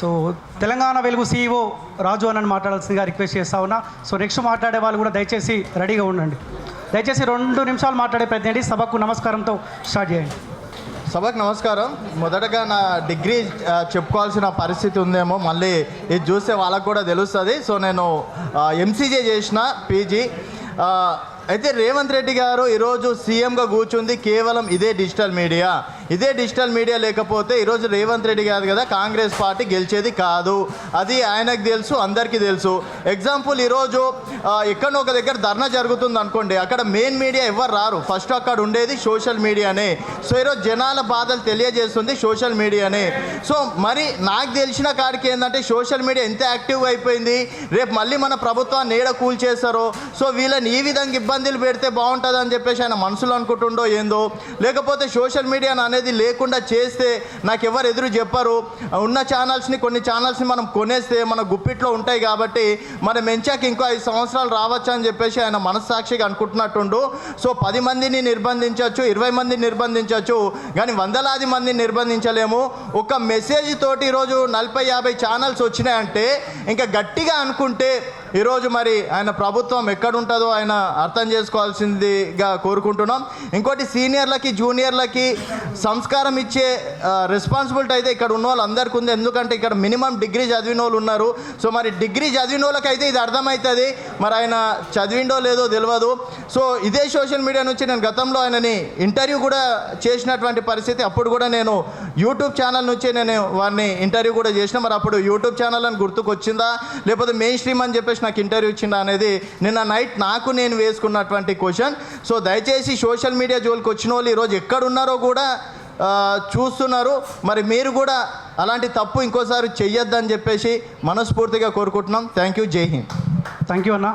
So Telangana వెలుగు CEO రాజు అన్నని మాట్లాడాల్సిందిగా రిక్వెస్ట్ చేస్తా ఉన్నా. సో నెక్స్ట్ మాట్లాడే వాళ్ళు కూడా దయచేసి రెడీగా ఉండండి. దయచేసి 2 నిమిషాలు మాట్లాడే ప్రతినిధి సభకు నమస్కారంతో స్టార్ట్ చేయండి. సభకు నమస్కారం. మొదటగా నా డిగ్రీ చెప్పుకోవాల్సిన పరిస్థితి ఉందేమో, మళ్ళీ ఇది చూస్తే వాళ్ళకు కూడా తెలుస్తుంది. సో నేను MCJ చేసిన PG. అయితే రేవంత్ రెడ్డి గారు ఈరోజు సీఎంగా కూర్చుంది కేవలం ఇదే డిజిటల్ మీడియా లేకపోతే ఈరోజు రేవంత్ రెడ్డి గారు కదా కాంగ్రెస్ పార్టీ గెలిచేది కాదు. అది ఆయనకు తెలుసు, అందరికీ తెలుసు. ఎగ్జాంపుల్, ఈరోజు ఎక్కడో ఒక దగ్గర ధర్నా జరుగుతుంది అనుకోండి, అక్కడ మెయిన్ మీడియా ఎవరు రారు, ఫస్ట్ అక్కడ ఉండేది సోషల్ మీడియానే. సో ఈరోజు జనాల బాధలు తెలియజేస్తుంది సోషల్ మీడియానే. సో మరి నాకు తెలిసిన కాడికి ఏంటంటే సోషల్ మీడియా ఎంత యాక్టివ్గా అయిపోయింది, రేపు మళ్ళీ మన ప్రభుత్వాన్ని ఏడ కూల్చేస్తారో, సో వీళ్ళని ఈ విధంగా ఇబ్బందులు పెడితే బాగుంటుంది అని చెప్పేసి ఆయన మనసులో అనుకుంటుండో ఏందో, లేకపోతే సోషల్ మీడియా అనేది లేకుండా చేస్తే నాకు ఎవరు ఎదురు చెప్పరు, ఉన్న కొన్ని ఛానల్స్ని మనం కొనేస్తే మన గుప్పిట్లో ఉంటాయి కాబట్టి మనం మెంచాక ఇంకో 5 సంవత్సరాలు రావచ్చు అని చెప్పేసి ఆయన మనస్సాక్షిగా అనుకుంటున్నట్టుండు. సో 10 మందిని నిర్బంధించవచ్చు, 20 మందిని నిర్బంధించవచ్చు, కానీ వందలాది మందిని నిర్బంధించలేము. ఒక మెసేజ్ తోటి ఈరోజు 40-50 ఛానల్స్ వచ్చినాయంటే ఇంకా గట్టిగా అనుకుంటే ఈరోజు మరి ఆయన ప్రభుత్వం ఎక్కడుంటుందో ఆయన అర్థం చేసుకోవాల్సిందిగా కోరుకుంటున్నాం. ఇంకోటి, సీనియర్లకి జూనియర్లకి సంస్కారం ఇచ్చే రెస్పాన్సిబిలిటీ అయితే ఇక్కడ ఉన్న వాళ్ళందరికీ ఉంది. ఎందుకంటే ఇక్కడ మినిమం డిగ్రీ చదివిన వాళ్ళు ఉన్నారు. సో మరి డిగ్రీ చదివిన వాళ్ళకైతే ఇది అర్థమవుతుంది, మరి ఆయన చదివిండో లేదో తెలియదు. సో ఇదే సోషల్ మీడియా నుంచి నేను గతంలో ఆయనని ఇంటర్వ్యూ కూడా చేసినటువంటి పరిస్థితి. అప్పుడు కూడా నేను యూట్యూబ్ ఛానల్ నుంచి నేను వారిని ఇంటర్వ్యూ కూడా చేసిన. మరి అప్పుడు యూట్యూబ్ ఛానల్ అని గుర్తుకొచ్చిందా, లేకపోతే మెయిన్ స్ట్రీమ్ అని చెప్పేసి నాకు ఇంటర్వ్యూ ఇచ్చిందా అనేది నిన్న నైట్ నాకు నేను వేసుకున్నటువంటి క్వశ్చన్. సో దయచేసి సోషల్ మీడియా జోలికి వచ్చిన వాళ్ళు ఈరోజు ఎక్కడున్నారో కూడా చూస్తున్నారు. మరి మీరు కూడా అలాంటి తప్పు ఇంకోసారి చెయ్యొద్దని చెప్పేసి మనస్ఫూర్తిగా కోరుకుంటున్నాం. Thank you. జై హింద్. థ్యాంక్ యూ అన్న.